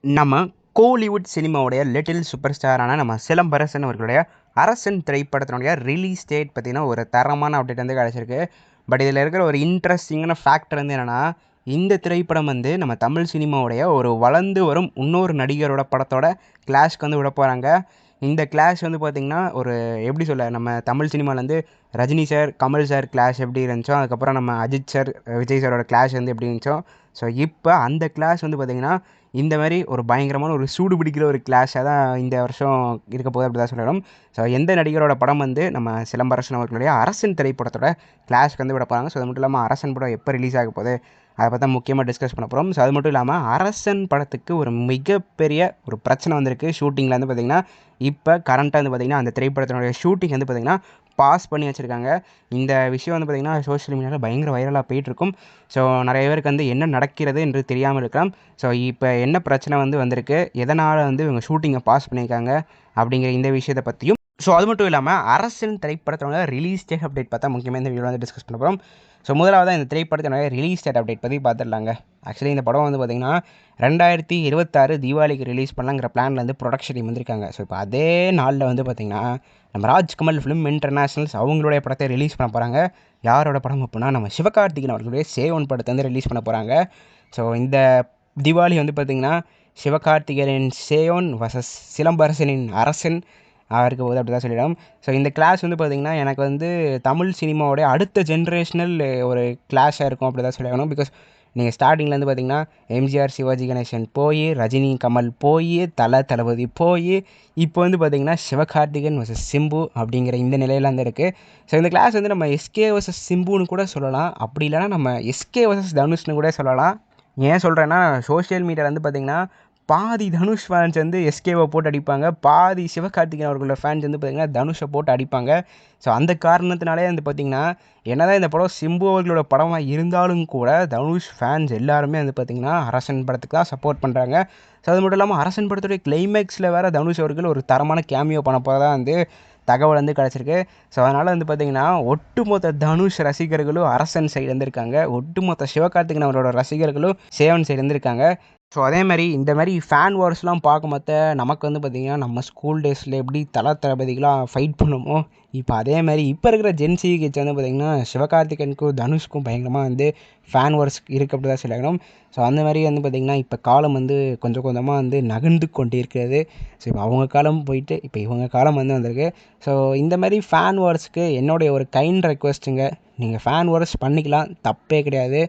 நம்ம Kollywood சினிமாவுடைய little super ஸ்டாரான நம்ம சிலம்பரசன் அவர்களுடைய அரசன் திரைப்படத்தினுடைய ரிலீஸ் டேட் பார்த்தீங்கன்னா ஒரு தரமான அப்டேட் வந்து கிடச்சிருக்கு. பட் இதில் இருக்கிற ஒரு இன்ட்ரெஸ்டிங்கான ஃபேக்டர் வந்து என்னென்னா, இந்த திரைப்படம் வந்து நம்ம தமிழ் சினிமாவுடைய ஒரு வளர்ந்து வரும் இன்னொரு நடிகரோட படத்தோட கிளாஷ்க்கு வந்து விட போகிறாங்க. இந்த கிளாஷ் வந்து பார்த்திங்கன்னா ஒரு எப்படி சொல்ல, நம்ம தமிழ் சினிமாவிலேருந்து Rajini sir Kamal sir clash எப்படி இருந்துச்சோ, அதுக்கப்புறம் நம்ம அஜித் சார் விஜய் சாரோட கிளாஷ் வந்து எப்படி இருந்துச்சோ, ஸோ இப்போ அந்த கிளாஷ் வந்து பார்த்திங்கன்னா இந்த மாதிரி ஒரு பயங்கரமான ஒரு சூடு பிடிக்கிற ஒரு கிளாஷாக தான் இந்த வருஷம் இருக்க போகுது அப்படி தான் சொல்லணும். ஸோ எந்த நடிகரோட படம் வந்து நம்ம சிலம்பரசன் அவர்களுடைய அரசன் திரைப்படத்தோட கிளாஷ்க்கு வந்து விட போகிறாங்க. ஸோ அது மட்டும் இல்லாமல் அரசன் படம் எப்போ ரிலீஸ் ஆக போகுது அதை பற்றி தான் முக்கியமாக டிஸ்கஸ் பண்ண போகிறோம். ஸோ அது மட்டும் இல்லாமல் அரசன் படத்துக்கு ஒரு மிகப்பெரிய ஒரு பிரச்சனை வந்திருக்கு ஷூட்டிங்கில் வந்து பார்த்திங்கன்னா. இப்போ கரண்ட்டாக வந்து பார்த்திங்கன்னா அந்த திரைப்படத்தினுடைய ஷூட்டிங் வந்து பார்த்திங்கன்னா பாஸ் பண்ணி வச்சுருக்காங்க. இந்த விஷயம் வந்து பார்த்திங்கன்னா சோஷியல் மீடியாவில் பயங்கர வைரலாக போயிட்டுருக்கும். ஸோ நிறைய பேருக்கு வந்து என்ன நடக்கிறது என்று தெரியாமல் இருக்கலாம். ஸோ இப்போ என்ன பிரச்சனை வந்து வந்திருக்கு, எதனால் வந்து இவங்க ஷூட்டிங்கை பாஸ் பண்ணியிருக்காங்க அப்படிங்கிற இந்த விஷயத்தை பற்றியும், ஸோ அது மட்டும் இல்லாமல் அரசன் திரைப்படத்தோட ரிலீஸ் டேட் அப்டேட் பார்த்தா முக்கியமாக இந்த வீடியோ வந்து டிஸ்கஸ் பண்ண போகிறோம். ஸோ முதலாவதாக இந்த திரைப்படத்தினுடைய ரிலீஸ் டேட் அப்டேட் பற்றி பார்த்துடலாங்க. ஆக்சுவலி இந்த படம் வந்து பார்த்திங்கன்னா 2026 தீபாவளிக்கு ரிலீஸ் பண்ணலாங்கிற பிளானில் வந்து ப்ரொடக்ஷன் டீம் வந்திருக்காங்க. ஸோ இப்போ அதே நாளில் வந்து பார்த்திங்கன்னா நம்ம ராஜ்கமல் ஃபிலிம் இன்டர்நேஷ்னல்ஸ் அவங்களுடைய படத்தை ரிலீஸ் பண்ண போகிறாங்க. யாரோட படம் அப்படின்னா நம்ம சிவகார்த்திகேயன் அவர்களுடைய சேவன் படத்தை வந்து ரிலீஸ் பண்ண போகிறாங்க. ஸோ இந்த தீபாவளி வந்து பார்த்திங்கன்னா சிவகார்த்திகேயனின் சேயோன் வர்சஸ் சிலம்பரசனின் அரசன் இருக்க போது அப்படி தான் சொல்லிடும். ஸோ இந்த கிளாஸ் வந்து பார்த்திங்கன்னா எனக்கு வந்து தமிழ் சினிமாவோடைய அடுத்த ஜென்ரேஷனல் ஒரு கிளாஷாக இருக்கும் அப்படி தான் சொல்லணும். பிகாஸ் நீங்கள் ஸ்டார்டிங்லேருந்து பார்த்திங்கன்னா எம்ஜிஆர் சிவாஜி கணேசன் போய், ரஜினி கமல் போய், தளபதி போய், இப்போ வந்து பார்த்திங்கன்னா சிவகார்த்திகேயன் வர்சஸ் சிம்பு அப்படிங்கிற இந்த நிலையில் வந்து இருக்குது. ஸோ இந்த கிளாஸ் வந்து நம்ம எஸ்கே வர்சஸ் சிம்புன்னு கூட சொல்லலாம், அப்படி இல்லைனா நம்ம எஸ்கே வர்சஸ் தனுஷ்னு கூட சொல்லலாம். ஏன் சொல்கிறேன்னா சோஷியல் மீடியாவில் வந்து பார்த்திங்கன்னா பாதி தனுஷ் ஃபேன்ஸ் வந்து எஸ்கேவை போட்டு அடிப்பாங்க, பாதி சிவகார்த்திகேயன் அவர்களோட ஃபேன்ஸ் வந்து பார்த்திங்கன்னா தனுஷை போட்டு அடிப்பாங்க. ஸோ அந்த காரணத்தினாலே வந்து பார்த்திங்கன்னா என்னதான் இந்த படம் சிம்பு அவர்களோட படமாக இருந்தாலும் கூட தனுஷ் ஃபேன்ஸ் எல்லாருமே வந்து பார்த்திங்கன்னா அரசன் படத்துக்கு தான் சப்போர்ட் பண்ணுறாங்க. ஸோ அது மட்டும் இல்லாமல் அரசன் படத்துடைய கிளைமேக்ஸில் வேறு தனுஷ் அவர்கள் ஒரு தரமான கேமியோ பண்ண போகிறதா வந்து தகவல் வந்து கிடச்சிருக்கு. ஸோ அதனால் வந்து பார்த்திங்கன்னா ஒட்டுமொத்த தனுஷ் ரசிகர்களும் அரசன் சைடு இருந்திருக்காங்க, ஒட்டுமொத்த சிவகார்த்திகேயன் அவரோட ரசிகர்களும் சேவன் சைடு இருந்திருக்காங்க. ஸோ அதே மாதிரி இந்த மாதிரி ஃபேன் வார்ஸ்லாம் பார்க்கும்போது நமக்கு வந்து பார்த்திங்கன்னா நம்ம ஸ்கூல் டேஸில் எப்படி தளபதிகளாக ஃபைட் பண்ணுமோ, இப்போ அதே மாதிரி இப்போ இருக்கிற ஜென்சி கிட்ஸ் வந்து பார்த்திங்கன்னா சிவகார்த்திகேயனுக்கும் தனுஷ்க்கும் பயங்கரமாக வந்து ஃபேன் வார்ஸ் இருக்குது அப்படி தான் சொல்லணும். ஸோ அந்த மாதிரி வந்து பார்த்திங்கன்னா இப்போ காலம் வந்து கொஞ்சம் கொஞ்சமாக வந்து நகர்ந்து கொண்டு இருக்கிறது. ஸோ இப்போ அவங்க காலம் போயிட்டு இப்போ இவங்க காலம் வந்து வந்திருக்கு. ஸோ இந்த மாதிரி ஃபேன் வார்ஸ்க்கு என்னுடைய ஒரு கைண்ட் ரெக்வெஸ்ட்டுங்க, நீங்கள் ஃபேன் வார்ஸ் பண்ணிக்கலாம், தப்பே கிடையாது.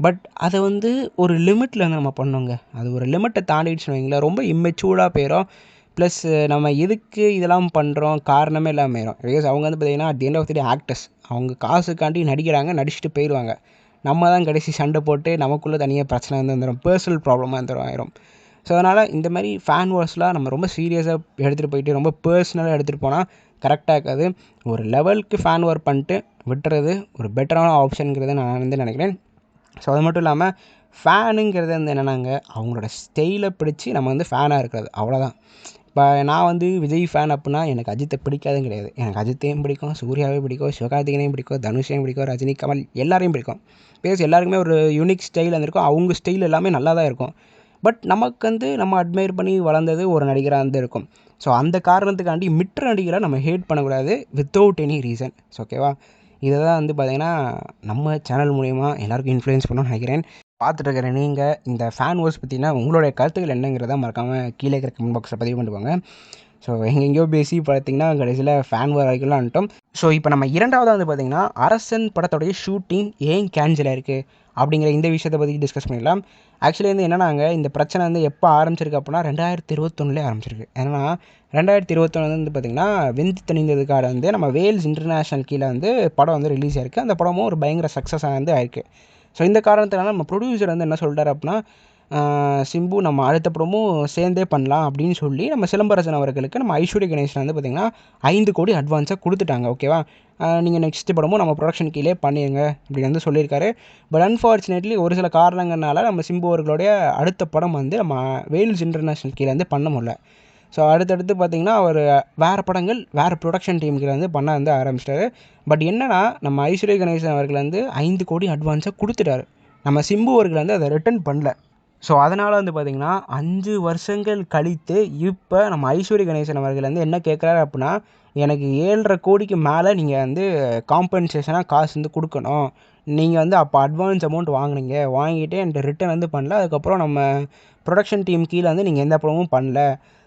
பட் அதை வந்து ஒரு லிமிட்டில் வந்து நம்ம பண்ணோங்க. அது ஒரு லிமிட்டை தாண்டிடுச்சுன்னு வைங்களேன், ரொம்ப இம்மெச்சூர்டாக போயிடும். ப்ளஸ் நம்ம எதுக்கு இதெல்லாம் பண்ணுறோம் காரணமே இல்லாமல் ஆயிரும். பிகாஸ் அவங்க வந்து பார்த்திங்கன்னா at the end of the day actors, அவங்க காசுக்காண்டி நடிக்கிறாங்க, நடிச்சுட்டு போயிடுவாங்க. நம்ம தான் கடைசி சண்டை போட்டு நமக்குள்ளே தனியாக பிரச்சனை வந்து வந்துடும், பர்சனல் ப்ராப்ளமாக வந்துடும் ஆயிரும். ஸோ அதனால் இந்த மாதிரி ஃபேன் வார்ஸ்லாம் நம்ம ரொம்ப சீரியஸாக எடுத்துகிட்டு போயிட்டு ரொம்ப பர்சனலாக எடுத்துகிட்டு போனால் கரெக்டாக இருக்காது. ஒரு லெவலுக்கு ஃபேன் வார் பண்ணிட்டு விட்டுறது ஒரு பெட்டரான ஆப்ஷனுங்கிறத நான் வந்து நினைக்கிறேன். ஸோ அது மட்டும் இல்லாமல் ஃபேனுங்கிறது வந்து என்னென்னாங்க, அவங்களோட ஸ்டைலை பிடிச்சி நம்ம வந்து ஃபேனாக இருக்கிறது, அவ்வளோதான். இப்போ நான் வந்து விஜய் ஃபேன் அப்படின்னா எனக்கு அஜித்தை பிடிக்காதுன்னு கிடையாது. எனக்கு அஜித்தையும் பிடிக்கும், சூர்யாவையும் பிடிக்கும், சிவகார்த்திகேயனையும் பிடிக்கும், தனுஷையும் பிடிக்கும், ரஜினி கமல் எல்லாரையும் பிடிக்கும். பிகாஸ் எல்லாருக்குமே ஒரு யூனிக் ஸ்டைல் வந்திருக்கும், அவங்க ஸ்டைல் எல்லாமே நல்லா தான் இருக்கும். பட் நமக்கு வந்து நம்ம அட்மையர் பண்ணி வளர்ந்தது ஒரு நடிகராக வந்து இருக்கும். ஸோ அந்த காரணத்துக்காண்டி மிற்ற நடிகரை நம்ம ஹேட் பண்ணக்கூடாது வித்தவுட் எனி ரீசன். ஓகேவா? இதை தான் வந்து பார்த்திங்கன்னா நம்ம சேனல் மூலிமா எல்லாருக்கும் இன்ஃப்ளூயன்ஸ் பண்ணணும்னு நினைக்கிறேன். பார்த்துட்டு இருக்கிற நீங்கள் இந்த ஃபேன் வார்ஸ் பற்றினா உங்களுடைய கருத்துக்கள் என்னங்கிறத மறக்காமல் கீழே இருக்கிற கமெண்ட் பாக்ஸில் பதிவு பண்ணுவாங்க. ஸோ எங்கெங்கேயோ பேசி பார்த்திங்கன்னா கடைசியில் ஃபேன் வார் வரைக்கும்லாம் வந்துட்டோம். ஸோ இப்போ நம்ம இரண்டாவதாக வந்து பார்த்திங்கன்னா அரசன் படத்தோடைய ஷூட்டிங் ஏன் கேன்சல் ஆயிருக்கு அப்படிங்கிற இந்த விஷயத்தை பற்றி டிஸ்கஸ் பண்ணிடலாம். ஆக்சுவலி வந்து என்னென்னாங்க, இந்த பிரச்சனை வந்து எப்போ ஆரம்பிச்சிருக்கு அப்படின்னா 2021 ஆரம்பிச்சிருக்கு. ஏன்னா 2021 வந்து பார்த்திங்கன்னா வெந்து தணிந்ததுக்காக வந்து நம்ம வேல்ஸ் இன்டர்நேஷ்னல் கீழே வந்து படம் வந்து ரிலீஸ் ஆயிருக்கு. அந்த படமும் ஒரு பயங்கர சக்ஸஸாக வந்து ஆயிருக்கு. ஸோ இந்த காரணத்தினால நம்ம ப்ரொடியூசர் வந்து என்ன சொல்கிறார் அப்படின்னா, சிம்பு நம்ம அடுத்த படமும் சேர்ந்தே பண்ணலாம் அப்படின்னு சொல்லி நம்ம சிலம்பரசன் அவர்களுக்கு நம்ம ஐஸ்வர்யா கணேசன் வந்து பார்த்திங்கன்னா 5 கோடி அட்வான்ஸாக கொடுத்துட்டாங்க. ஓகேவா? நீங்கள் நெக்ஸ்ட் படமும் நம்ம ப்ரொடக்ஷன் கீழே பண்ணிடுங்க அப்படின்னு வந்து சொல்லியிருக்காரு. பட் அன்ஃபார்ச்சுனேட்லி ஒரு சில காரணங்கள்னால நம்ம சிம்பு அவர்களுடைய அடுத்த படம் வந்து நம்ம வேல்ஸ் இன்டர்நேஷ்னல் கீழே வந்து பண்ண முடியல. ஸோ அடுத்தடுத்து பார்த்திங்கன்னா அவர் வேறு படங்கள் வேறு ப்ரொடக்ஷன் டீமுக்கு வந்து பண்ண வந்து ஆரம்பிச்சிட்டாரு. பட் என்னென்னா நம்ம ஐஸ்வர்யா கணேசன் அவர்கள் வந்து 5 கோடி அட்வான்ஸாக கொடுத்துட்டாரு, நம்ம சிம்பு அவர்கள் வந்து அதை ரிட்டர்ன் பண்ணல. ஸோ அதனால் வந்து பார்த்திங்கன்னா 5 வருஷங்கள் கழித்து இப்போ நம்ம ஐஸ்வர்யா கணேசன் அவர்கள் வந்து என்ன கேட்குறாரு அப்படின்னா, எனக்கு 7.5 கோடிக்கு மேலே நீங்கள் வந்து காம்பன்சேஷனாக காசு வந்து கொடுக்கணும். நீங்கள் வந்து அப்போ அட்வான்ஸ் அமௌண்ட் வாங்குனீங்க, வாங்கிட்டு என்கிட்ட ரிட்டர்ன் வந்து பண்ணல. அதுக்கப்புறம் நம்ம ப்ரொடக்ஷன் டீம் கீழே வந்து நீங்கள் எந்த ப்ரோவும் பண்ணல.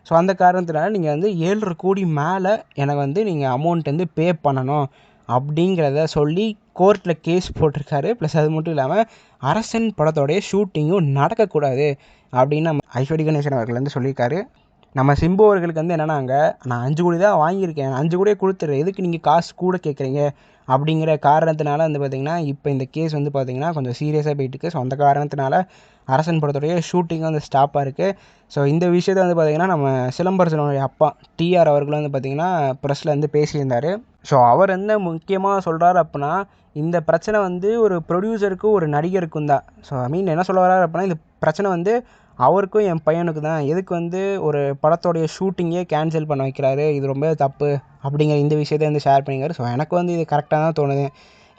ஸோ அந்த காரணத்தினால நீங்கள் வந்து 7.5 கோடி மேலே எனக்கு வந்து நீங்கள் அமௌண்ட் வந்து பே பண்ணணும் அப்படிங்கிறத சொல்லி கோர்ட்டில் கேஸ் போட்டிருக்காரு. ப்ளஸ் அது மட்டும் இல்லாமல் அரசன் படத்தோடைய ஷூட்டிங்கும் நடக்கக்கூடாது அப்படின்னு நம்ம ஐஸ்வர்யா கணேசன் அவர்கள் வந்து சொல்லியிருக்காரு. நம்ம சிம்பு அவர்களுக்கு வந்து என்னென்னாங்க, நான் 5 கோடி தான் வாங்கியிருக்கேன், 5 கோடியே கொடுத்துட்றேன், எதுக்கு நீங்கள் காசு கூட கேட்குறீங்க அப்படிங்கிற காரணத்தினால வந்து பார்த்திங்கன்னா இப்போ இந்த கேஸ் வந்து பார்த்திங்கன்னா கொஞ்சம் சீரியஸாக போயிட்டுருக்கு. ஸோ அந்த காரணத்தினால அரசன் படத்துடைய ஷூட்டிங்கும் வந்து ஸ்டாப்பாக இருக்குது. ஸோ இந்த விஷயத்தை வந்து பார்த்திங்கன்னா நம்ம சிலம்பரசனுடைய அப்பா டிஆர் அவர்களும் வந்து பார்த்திங்கன்னா ப்ரெஸ்ஸில் வந்து பேசியிருந்தார். ஸோ அவர் என்ன முக்கியமாக சொல்கிறாரு அப்படின்னா, இந்த பிரச்சனை வந்து ஒரு ப்ரொடியூசருக்கும் ஒரு நடிகருக்கும் தான். ஸோ ஐ மீன் என்ன சொல்ல வர்றாரு அப்படின்னா, இந்த பிரச்சனை வந்து அவருக்கும் என் பையனுக்கு தான். எதுக்கு வந்து ஒரு படத்தோடைய ஷூட்டிங்கே கேன்சல் பண்ண வைக்கிறாரு, இது ரொம்ப தப்பு அப்படிங்கிற இந்த விஷயத்தை வந்து ஷேர் பண்ணியிருக்காரு. ஸோ எனக்கு வந்து இது கரெக்டாக தான் தோணுது.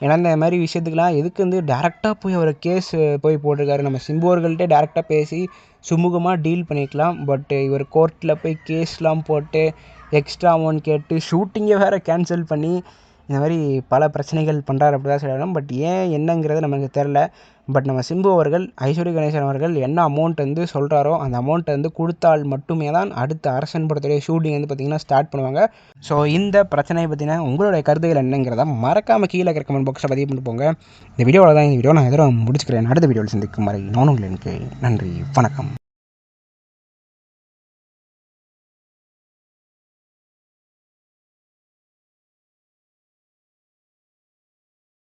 ஏன்னா இந்த மாதிரி விஷயத்துக்குலாம் எதுக்கு வந்து டேரெக்டாக போய் அவர் கேஸ் போய் போட்டிருக்காரு. நம்ம சிம்பு அவர்கள்ட்டே டேரெக்டாக பேசி சுமூகமாக டீல் பண்ணிக்கலாம். பட் இவர் கோர்ட்டில் போய் கேஸ்லாம் போட்டு எக்ஸ்ட்ரா அமௌண்ட் கேட்டு ஷூட்டிங்கை வேறு கேன்சல் பண்ணி இந்த மாதிரி பல பிரச்சனைகள் பண்ணுறாரு அப்படி தான் சொல்லணும். பட் ஏன் என்னங்கிறது நமக்கு தெரில. பட் நம்ம சிம்பு அவர்கள் ஐஸ்வர்யா கணேசன் அவர்கள் என்ன அமௌண்ட் வந்து சொல்கிறாரோ அந்த அமௌண்ட்டை வந்து கொடுத்தால் மட்டுமே தான் அடுத்த அரசன் படத்துடைய ஷூட்டிங் வந்து பார்த்திங்கன்னா ஸ்டார்ட் பண்ணுவாங்க. ஸோ இந்த பிரச்சனையை பற்றின உங்களுடைய கருத்துக்கள் என்னங்கிறத மறக்காமல் கீழே இருக்கிற கமெண்ட் பாக்ஸில் பதிவு பண்ணிட்டு போங்க. இந்த வீடியோவில் தான் இந்த வீடியோ நான் எதிராக முடிச்சுக்கிறேன். அடுத்த வீடியோவில் சந்திக்கும் வரை நான் உங்களுக்கு நன்றி, வணக்கம்.